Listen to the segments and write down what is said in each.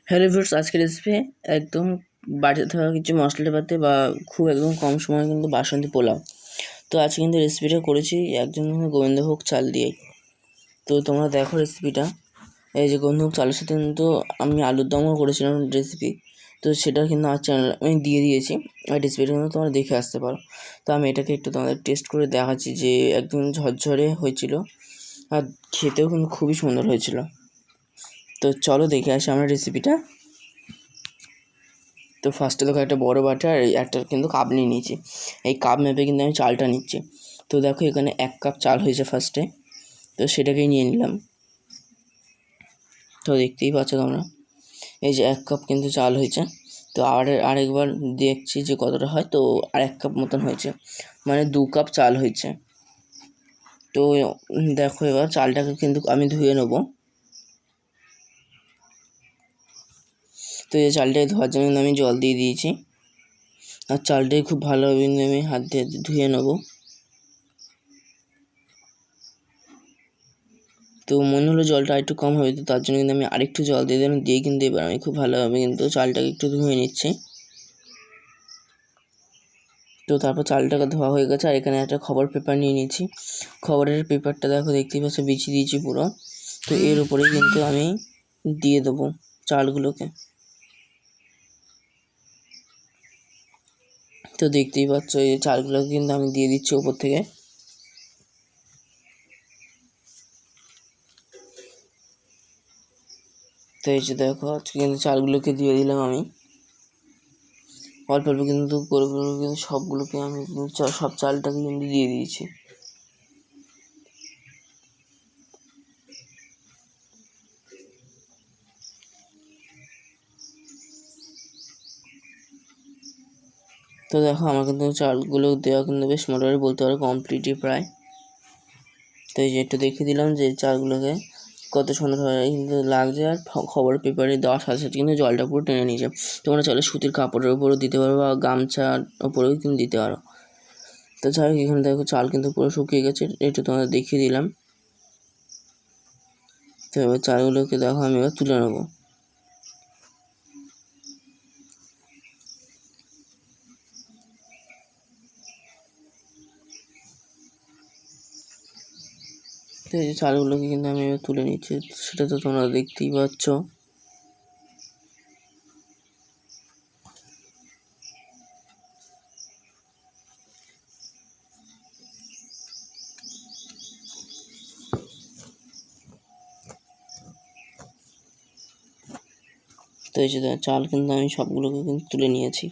Hello viewers, আজকের recipe একদম বাড়িতে থাকা কিছু মশলাপাতি বা খুব একদম কম সময়ে কিন্তু বাসন্তী পোলাও। তো আজকে কিন্তু রেসিপিটা করেছি একদম গোবিন্দভোগ চাল দিয়ে। তো তোমরা দেখো রেসিপিটা। এই যে গোবিন্দভোগ চালের সাথে কিন্তু আমি আলুর দমও করেছিলাম রেসিপি, তো সেটা কিন্তু আমার চ্যানেল আমি দিয়ে দিয়েছি। আর রেসিপিটা কিন্তু তোমরা দেখে আসতে পারো। তো আমি এটাকে একটু তোমাদের টেস্ট করে দেখাচ্ছি যে একদম ঝরঝরে হয়েছিল আর খেতেও কিন্তু খুবই সুন্দর হয়েছিল। তো চলো দেখে আসি আমরা রেসিপিটা। তো ফার্স্টে দেখো একটা বড় বাটি আর একটা কিন্তু কাপ নিয়ে নিয়েছি। এই কাপ মেপে কিন্তু আমি চালটা নিচ্ছি। তো দেখো এখানে 1 কাপ চাল হয়েছে ফার্স্টে, তো সেটাকেই নিয়ে নিলাম। তো দেখতেই পাচ্ছ তোমরা, এই যে 1 কাপ কিন্তু চাল হয়েছে। তো আরেকবার দেখছি যে কতটা হয়। তো আর 1 কাপ মতন হয়েছে, মানে 2 কাপ চাল হয়েছে। তো দেখো এবার চালটাকে কিন্তু আমি ধুয়ে নেবো। তো এই চালটাকে ধোয়ার জন্য আমি জল দিয়ে দিয়েছি, আর চালটাই খুব ভালোভাবে কিন্তু আমি হাত দিয়ে ধুয়ে নেবো। তো মনে হলো জলটা একটু কম হবে, তো তার জন্য কিন্তু আমি আরেকটু জল দিয়ে দিলাম, দিয়ে কিন্তু এবার আমি খুব ভালোভাবে কিন্তু চালটাকে একটু ধুয়ে নিচ্ছি। তো তারপর চালটাকে ধোয়া হয়ে গেছে, আর এখানে একটা খবর পেপার নিয়ে নিচ্ছি। খবরের পেপারটা দেখো দেখতেই পাচ্ছ বিছিয়ে দিয়েছি পুরো। তো এর উপরেই কিন্তু আমি দিয়ে দেবো চালগুলোকে। তো দেখতেই পাচ্ছ এই চালগুলোকে কিন্তু আমি দিয়ে দিচ্ছি উপর থেকে। তো এই যে দেখো আজকে কিন্তু চালগুলোকে দিয়ে দিলাম আমি অল্প অল্প কিন্তু করে কিন্তু সবগুলোকে আমি সব চালটাকে কিন্তু দিয়ে দিয়েছি। তো দেখো আমার কিন্তু চালগুলো দেওয়া কিন্তু বেশ মোটামুটি বলতে পারো কমপ্লিটই প্রায়। তো এই যে একটু দেখিয়ে দিলাম যে চালগুলোকে কত সুন্দরভাবে কিন্তু লাগছে, আর খবরের পেপারে দেওয়ার সাথে সাথে কিন্তু জলটা পুরো টেনে নিয়েছে। তোমরা চাইলে সুতির কাপড়ের উপরেও দিতে পারো বা গামছার উপরেও কিন্তু দিতে পারো। তো যাই হোক এখানে দেখো চাল কিন্তু পুরো শুকিয়ে গেছে, একটু তোমাদের দেখিয়ে দিলাম। তো এবার চালগুলোকে দেখো আমি এবার তুলে নেবো। তো এই যে চালগুলোকে কিন্তু আমি এবার তুলে নিচ্ছি, সেটা তো তোমরা দেখতেই পাচ্ছ। তো এই যে চাল কিন্তু আমি সবগুলোকে কিন্তু তুলে নিয়েছি।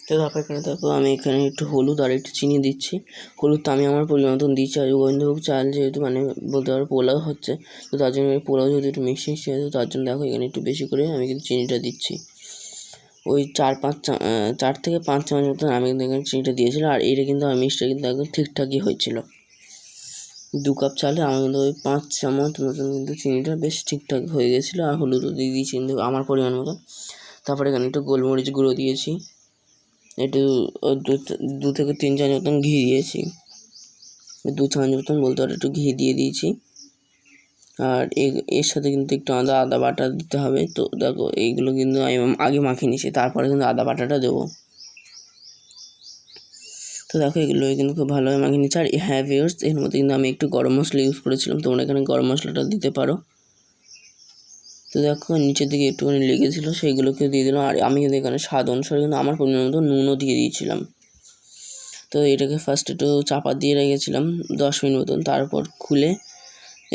তো তারপর এখানে দেখো আমি এখানে একটু হলুদ আর একটু চিনি দিচ্ছি। হলুদটা আমি আমার পরিমাণ মতন দিচ্ছি, আর গোবিন্দভোগ চাল যেহেতু মানে বলতে পারো পোলাও হচ্ছে, তো তার জন্য পোলাও যেহেতু একটু মিষ্টি মিষ্টি হয়, তার জন্য দেখো এখানে একটু বেশি করে আমি কিন্তু চিনিটা দিচ্ছি। ওই 4 থেকে 5 চামচ মতন আমি কিন্তু এখানে চিনিটা দিয়েছিলাম, আর এটা কিন্তু আমার মিষ্টিটা কিন্তু একদম ঠিকঠাকই হয়েছিল। 2 কাপ চালে আমার কিন্তু ওই 5 চামচ মতন কিন্তু চিনিটা বেশ ঠিকঠাক হয়ে গেছিলো, আর হলুদও দিয়ে দিয়েছি কিন্তু আমার পরিমাণ মতন। তারপরে এখানে একটু গোলমরিচ গুঁড়ো দিয়েছি, একটু 2 থেকে 3 চামচ মতন ঘি দিয়েছি, 2 চামচ মতন বলতে পারো একটু ঘি দিয়ে দিয়েছি। আর এর সাথে কিন্তু একটু আদা বাটা দিতে হবে। তো দেখো এইগুলো কিন্তু আমি আগে মাখিয়ে নিয়েছি, তারপরে কিন্তু আদা বাটাটা দেবো। তো দেখো এগুলো কিন্তু খুব ভালোভাবে মাখিয়ে নিচ্ছি। আর হ্যাঁ ভিউয়ার্স, এর মধ্যে কিন্তু আমি একটু গরম মশলা ইউজ করেছিলাম, তোমরা এখানে গরম মশলাটা দিতে পারো। তো দেখো নিচের দিকে একটুখানি লেগেছিলো, সেইগুলোকে দিয়ে দিলাম। আর আমি কিন্তু এখানে স্বাদ অনুসারে কিন্তু আমার পরিমাণ মতো নুনও দিয়ে দিয়েছিলাম। তো এটাকে ফার্স্ট একটু চাপা দিয়ে রেখেছিলাম 10 মিনিট মতন, তারপর খুলে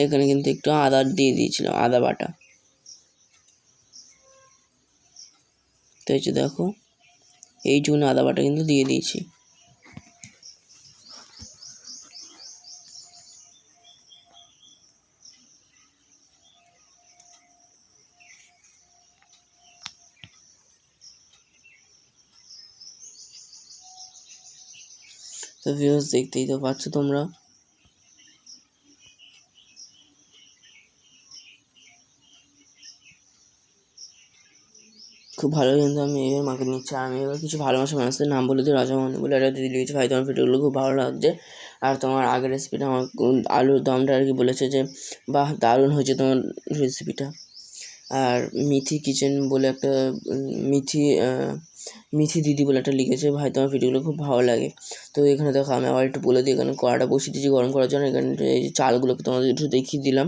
এখানে কিন্তু একটু আদা দিয়ে দিয়েছিলাম, আদা বাটা। তো এই যে দেখো এইটুকুনি আদা বাটা কিন্তু দিয়ে দিয়েছি। তো ভিউয়ার্স দেখতেই তো পাচ্ছ তোমরা। খুব ভালো কিন্তু আমি এবার মাকে নিচ্ছি। আর আমি এবার কিছু ভালোবাসা মানুষদের নাম বলে দিই, রাজামণি বলে একটা দিদি লিখেছে, ভাই তোমার ভিডিওগুলো খুব ভালো লাগছে। আর তোমার আগের রেসিপিটা আমার আলুর দমটা আর কি বলেছে যে বাহ দারুণ হয়েছে তোমার রেসিপিটা। আর মিথি কিচেন বলে একটা মিথি দিদি বলে একটা লিখেছে, ভাই তোমার ভিডিওগুলো খুব ভালো লাগে। তো এখানে দেখো আমি আবার একটু বলে দিই, এখানে কড়াটা বসিয়ে দিয়েছি গরম করার জন্য। এখানে এই যে চালগুলোকে তোমাদের একটু দেখিয়ে দিলাম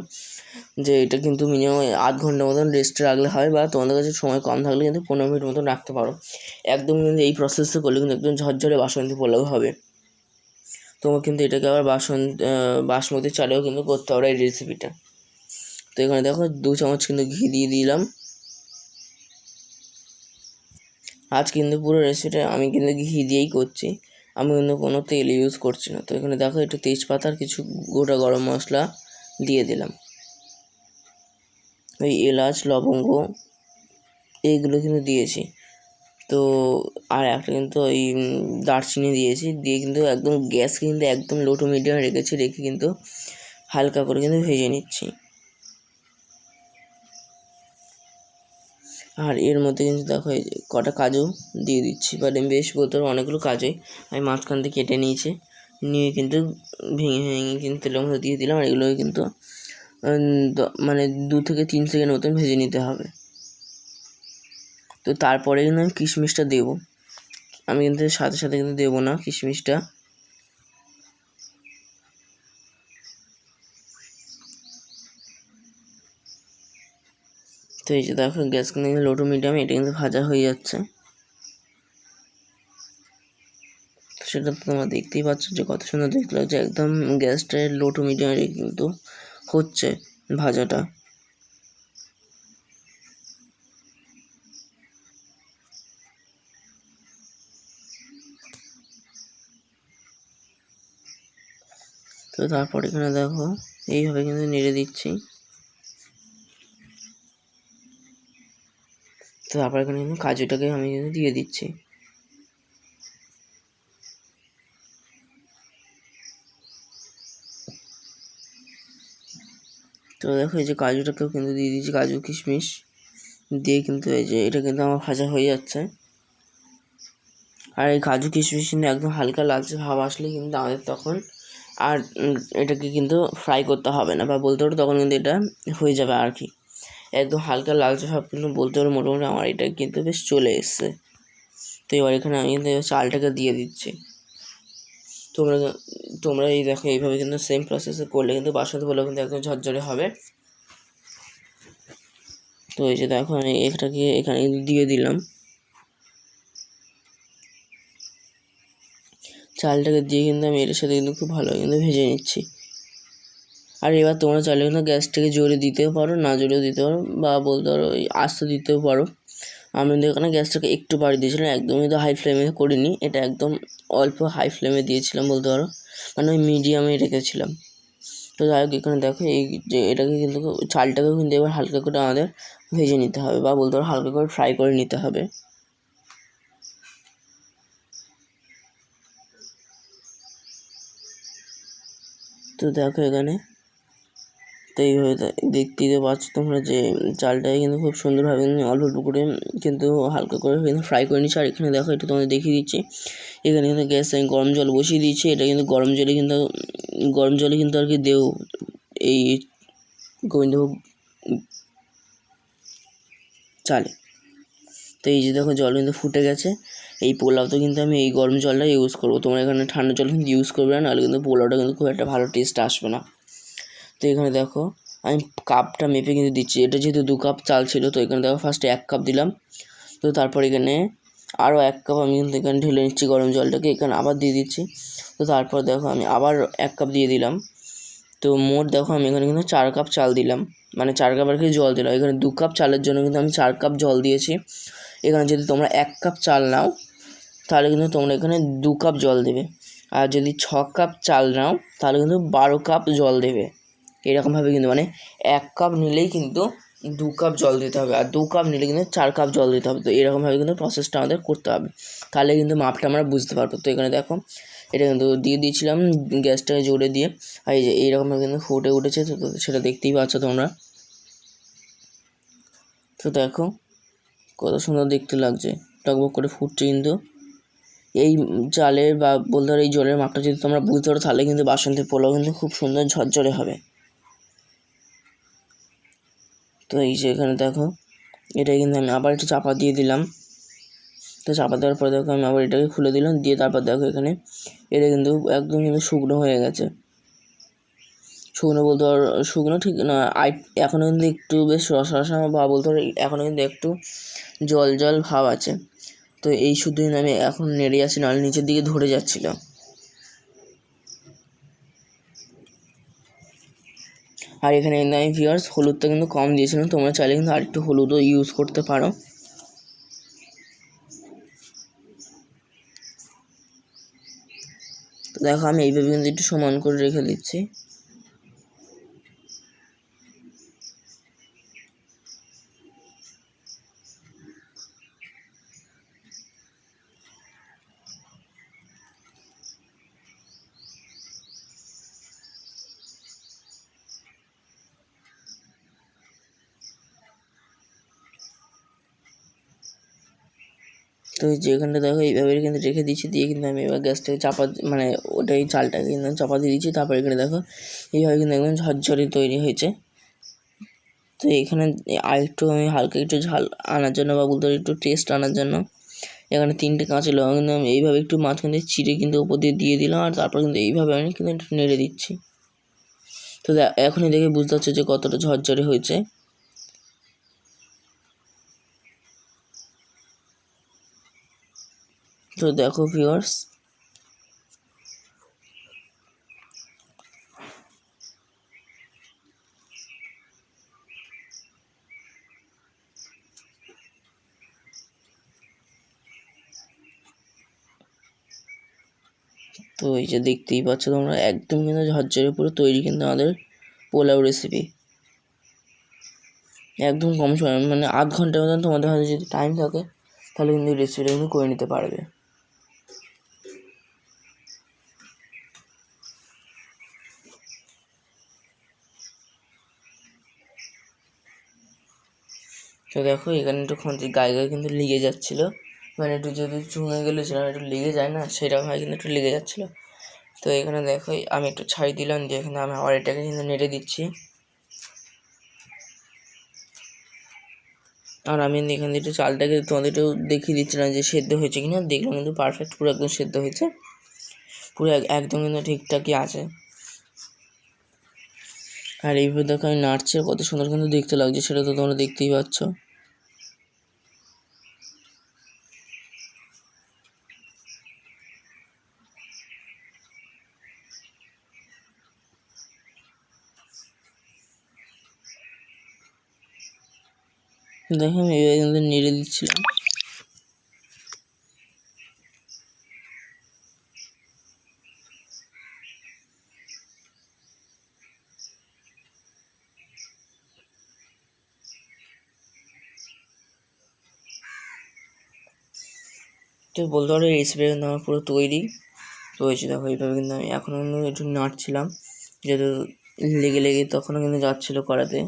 যে এটা কিন্তু মিনিমাম আধ ঘন্টা মতন রেস্টে রাখলে হয়, বা তোমাদের কাছে সময় কম থাকলে কিন্তু 15 মিনিট মতন রাখতে পারো। একদম কিন্তু এই প্রসেসে করলে কিন্তু একদম ঝরঝরে বাসন্তী পোলাও হবে। তোমার কিন্তু এটাকে আবার বাসমতি চালেও কিন্তু করতে পারো এই রেসিপিটা। তো এখানে দেখো 2 চামচ কিন্তু ঘি দিয়ে দিলাম। আজ কিন্তু পুরো রেসিপিটা আমি কিন্তু ঘি দিয়েই করছি, আমি কিন্তু কোনো তেল ইউজ করছি না। তো এখানে দেখো একটু তেজপাতা আর কিছু গোটা গরম মশলা দিয়ে দিলাম, ওই এলাচ লবঙ্গ এইগুলো কিন্তু দিয়েছি। তো আর একটা কিন্তু ওই দারচিনি দিয়েছি, দিয়ে কিন্তু একদম গ্যাস কিন্তু একদম লো টু মিডিয়াম রেখে কিন্তু হালকা করে কিন্তু ভেজে নিচ্ছি। আর এর মধ্যে কিন্তু দেখো এই যে কটা কাজু দিয়ে দিচ্ছি, বাট আমি বেশ বলতে পারবো অনেকগুলো কাজুই আমি মাঝখান থেকে কেটে নিয়েছি, নিয়ে কিন্তু ভেঙে কিন্তু তেলের মধ্যে দিয়ে দিলাম। আর এগুলো কিন্তু মানে 2 থেকে 3 সেকেন্ড মতন ভেজে নিতে হবে। তো তারপরে কিন্তু আমি কিশমিশটা দেবো, আমি কিন্তু সাথে সাথে কিন্তু দেবো না কিশমিশটা। তো এই যে দেখো গ্যাস কিন্তু লো টু মিডিয়ামে এটা কিন্তু ভাজা হয়ে যাচ্ছে। সেটা তো তোমরা দেখতেই পাচ্ছ যে কত সুন্দর দেখতে লাগছে, একদম গ্যাসটা লো টু মিডিয়ামে কিন্তু হচ্ছে ভাজাটা। তো তারপর এখানে দেখো এইভাবে কিন্তু নেড়ে দিচ্ছি। তো তারপর এখানে কিন্তু কাজুটাকে আমি কিন্তু দিয়ে দিচ্ছি। তো দেখো এই যে কাজুটাকেও কিন্তু দিয়ে দিচ্ছি, কাজু কিশমিশ দিয়ে কিন্তু এই যে এটা কিন্তু আমার ভাজা হয়ে যাচ্ছে। আর এই কাজু কিশমিশ কিন্তু একদম হালকা লালচে ভাব আসলে কিন্তু আমাদের তখন আর এটাকে কিন্তু ফ্রাই করতে হবে না, বা বলতে পারো তখন কিন্তু এটা হয়ে যাবে আর কি। একদম হালকা লালচে ভাব কিন্তু বলতে পারো মোটামুটি আমার এটা কিন্তু বেশ চলে এসছে। তো এবার এখানে আমি কিন্তু চালটাকে দিয়ে দিচ্ছি। তোমরা তোমরা এই দেখো এইভাবে কিন্তু সেম প্রসেসে করলে কিন্তু বাসমতি পোলাও কিন্তু একদম ঝরঝরে হবে। তো এই যে দেখো আমি এটাকে এখানে দিয়ে দিলাম, চালটাকে দিয়ে কিন্তু আমি এর সাথে কিন্তু খুব ভালো কিন্তু ভেজে নিচ্ছি। আর এবার তোমরা চাইলে কিন্তু গ্যাসটাকে জোরে দিতেও পারো, না জোরেও দিতে পারো, বা বলতে পারো ওই আস্তে দিতেও পারো। আমি কিন্তু এখানে গ্যাসটাকে একটু বাড়িয়ে দিয়েছিলাম, একদমই তো হাই ফ্লেমে করিনি, এটা একদম অল্প হাই ফ্লেমে দিয়েছিলাম বলতে পারো, মানে ওই মিডিয়ামে রেখেছিলাম। তো যাই হোক এখানে দেখো এই যে এটাকে কিন্তু চালটাকেও কিন্তু এবার হালকা করে আমাদের ভেজে নিতে হবে, বা বলতে পারো হালকা করে ফ্রাই করে নিতে হবে। তো দেখো এখানে তো এইভাবে দেখতেই তো পাচ্ছ তোমরা যে চালটাকে কিন্তু খুব সুন্দরভাবে অল্প অল্প করে কিন্তু হালকা করে কিন্তু ফ্রাই করে নিচ্ছি। আর এখানে দেখো এটা তোমাদের দেখিয়ে দিচ্ছি, এখানে কিন্তু গ্যাসে আমি গরম জল বসিয়ে দিয়েছি। এটা কিন্তু গরম জলে কিন্তু আর কি দেও এই গোবিন্দভোগ চালে। তো এই যে দেখো জল কিন্তু ফুটে গেছে, এই পোলাওতে কিন্তু আমি এই গরম জলটা ইউজ করবো, তোমরা এখানে ঠান্ডা জল কিন্তু ইউজ করবে না, নাহলে কিন্তু পোলাওটা কিন্তু খুব একটা ভালো টেস্ট আসবে না। তো এখানে দেখো আমি কাপটা মেপে কিন্তু দিচ্ছি, এটা যেহেতু 2 কাপ চাল ছিল, তো এখানে দেখো ফার্স্টে 1 কাপ দিলাম। তো তারপর এখানে আরও 1 কাপ আমি কিন্তু এখানে ঢেলে নিচ্ছি গরম জলটাকে, এখানে আবার দিয়ে দিচ্ছি। তো তারপর দেখো আমি আবার 1 কাপ দিয়ে দিলাম। তো মোট দেখো আমি এখানে কিন্তু 4 কাপ চাল দিলাম, মানে 4 কাপ আর কি জল দিলাম। এখানে 2 কাপ চালের জন্য কিন্তু আমি 4 কাপ জল দিয়েছি। এখানে যদি তোমরা 1 কাপ চাল নাও তাহলে কিন্তু তোমরা এখানে 2 কাপ জল দেবে, আর যদি 6 কাপ চাল নাও তাহলে কিন্তু 12 কাপ জল দেবে। এরকমভাবে কিন্তু মানে 1 কাপ নিলেই কিন্তু 2 কাপ জল দিতে হবে, আর 2 কাপ নিলে কিন্তু 4 কাপ জল দিতে হবে। তো এরকমভাবে কিন্তু প্রসেসটা আমাদের করতে হবে, তাহলে কিন্তু মাপটা আমরা বুঝতে পারবো। তো এখানে দেখো এটা কিন্তু দিয়ে দিয়েছিলাম গ্যাসটাকে জোরে দিয়ে, আর এই যে এইরকমভাবে কিন্তু ফুটে উঠেছে, তো সেটা দেখতেই পাচ্ছ তোমরা। তো দেখো কত সুন্দর দেখতে লাগছে, টকবক করে ফুটছে। কিন্তু এই চালের বা বলতে পারো এই জলের মাপটা যদি তোমরা বুঝতে পারো তাহলে কিন্তু বাসন্তী পোলাও কিন্তু খুব সুন্দর ঝরঝরে হবে। তো এই যে এখানে দেখো, এটাই কিন্তু আমি আবার একটু চাপা দিয়ে দিলাম। তো চাপা দেওয়ার পরে দেখো আমি আবার এটাকে খুলে দিলাম, দিয়ে তারপর দেখো এখানে এটা কিন্তু একদম কিন্তু শুকনো হয়ে গেছে। শুকনো বলতে পারো, শুকনো ঠিক না, এখনও কিন্তু একটু বেশ রসা রসা বা বলতে পারো এখনও কিন্তু একটু জল জল ভাব আছে। তো এই শুধু কিন্তু আমি এখন নেড়ে যাচ্ছি, নাহলে নিচের দিকে ধরে যাচ্ছিল। আর এখানে কিন্তু আমি ভিউয়ার্স হলুদটা কিন্তু কম দিয়েছিলাম, তোমরা চাইলে কিন্তু আরেকটু হলুদও ইউজ করতে পারো। তো দেখো আমি এইভাবে কিন্তু একটু সমান করে রেখে দিচ্ছি। তো যেখানটা দেখো এইভাবে কিন্তু রেখে দিচ্ছি, দিয়ে কিন্তু আমি এবার গ্যাসটাকে চাপা মানে ওটাই চালটাকে কিন্তু চাপা দিয়ে দিচ্ছি। তারপর এখানে দেখো এইভাবে কিন্তু একদম ঝরঝরে তৈরি হয়েছে। তো এখানে আরেকটু আমি হালকা একটু ঝাল আনার জন্য বা বলতে একটু টেস্ট আনার জন্য এখানে 3টে কাঁচা লঙ্কা কিন্তু আমি এইভাবে একটু মাঝখান দিয়ে চিড়ে কিন্তু উপর দিয়ে দিলাম। আর তারপর কিন্তু এইভাবে আমি কিন্তু একটু নেড়ে দিচ্ছি। তো এখনই দেখে বুঝতে পারছো যে কতটা ঝরঝরে হয়েছে। তো দেখো ভিউয়ার্স, তো এই যে দেখতেই পাচ্ছ তোমরা একদম কিন্তু ঝরঝরে পুরো তৈরি কিন্তু আমাদের পোলাও রেসিপি। একদম কম সময় মানে আধ ঘন্টার মতন তোমাদের হাতে যদি টাইম থাকে তাহলে কিন্তু রেসিপিটা কিন্তু করে নিতে পারবে। তো দেখো এখানে একটু খুন্তি গায়ে গায়ে কিন্তু লেগে যাচ্ছিলো, মানে একটু যদি চুঙে গেলে সেরকম একটু লেগে যায় না, সেরকম হয় কিন্তু একটু লেগে যাচ্ছিলো। তো এখানে দেখো আমি একটু ছাই দিলাম, দিয়ে এখানে আমি আবার এটাকে কিন্তু নেড়ে দিচ্ছি। আর আমি এখানে একটু চালটাকে তোমাদের একটু দেখিয়ে দিচ্ছিলাম যে সেদ্ধ হয়েছে কিনা, দেখলাম কিন্তু পারফেক্ট পুরো একদম সেদ্ধ হয়েছে, পুরো একদম কিন্তু ঠিকঠাকই আছে। আর এইভাবে দেখো আমি নাড়ছে, কত সুন্দর কিন্তু দেখতে লাগছে, সেটা তো তোমরা দেখতেই পাচ্ছ। দেখো আমি এইভাবে কিন্তু নেড়ে দিচ্ছিলাম। তো বলতে পারো এই রেসিপিটা কিন্তু আমার পুরো তৈরি রয়েছে। দেখো এইভাবে কিন্তু আমি এখনও কিন্তু একটু নাড়ছিলাম, যেহেতু লেগে লেগে তখনও কিন্তু যাচ্ছিলো কড়াতে।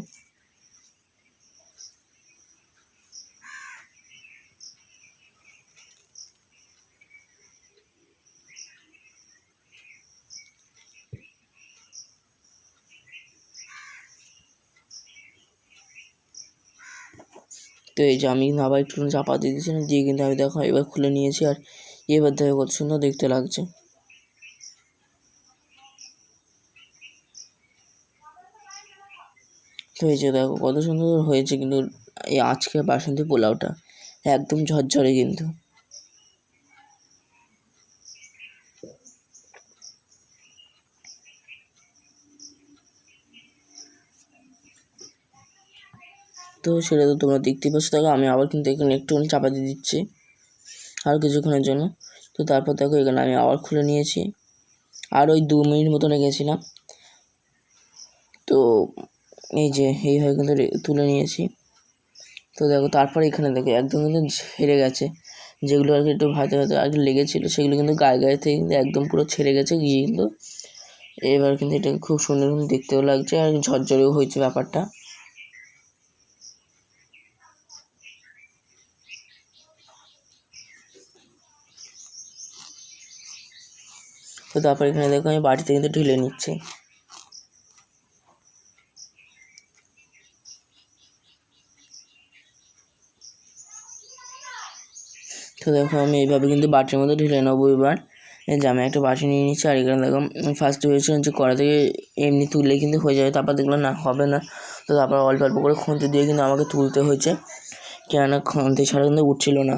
তো এই যে আমি কিন্তু আবার একটু চাপা দিয়ে দিয়েছিলাম, দিয়ে কিন্তু আমি দেখো এবার খুলে নিয়েছি। আর এবার দেখো কত সুন্দর দেখতে লাগছে। তো এই যে দেখো কত সুন্দর হয়েছে কিন্তু এই আজকের বাসন্তী পোলাওটা একদম ঝরঝরে কিন্তু। তো সেটা তো তোমরা দেখতেই পাচ্ছ। দেখো আমি আবার কিন্তু এখানে একটুখানি চাপা দিয়ে দিচ্ছি আরও কিছুক্ষণের জন্য। তো তারপর দেখো এখানে আমি আবার খুলে নিয়েছি, আর ওই 2 মিনিট মতো রেখেছিলাম। তো এই যে এইভাবে কিন্তু তুলে নিয়েছি। তো দেখো তারপর এখানে দেখো একদম কিন্তু ছেড়ে গেছে, যেগুলো আর কি একটু ভাজা ভাজা আগে লেগেছিলো সেগুলো কিন্তু গায়ে গায়ে থেকে কিন্তু একদম পুরো ছেড়ে গেছে গিয়ে কিন্তু এবার কিন্তু এটা খুব সুন্দর কিন্তু দেখতেও লাগছে আর ঝরঝরেও হয়েছে ব্যাপারটা। তো তারপর এখানে দেখো আমি বাটিতে কিন্তু ঢেলে নিচ্ছি। তো দেখো আমি এইভাবে কিন্তু বাটির মধ্যে ঢেলে নেবো। এবার এই যে আমি একটা বাটি নিয়ে নিচ্ছি, আর এখানে দেখো ফার্স্টে ভেবেছিলাম যে কড়া থেকে এমনি তুললেই কিন্তু হয়ে যাবে, তারপর দেখলাম না, হবে না। তো তারপর অল্প অল্প করে খুন্তি দিয়ে কিন্তু আমাকে তুলতে হয়েছে, কেননা খুন্তি ছাড়া কিন্তু উঠছিল না।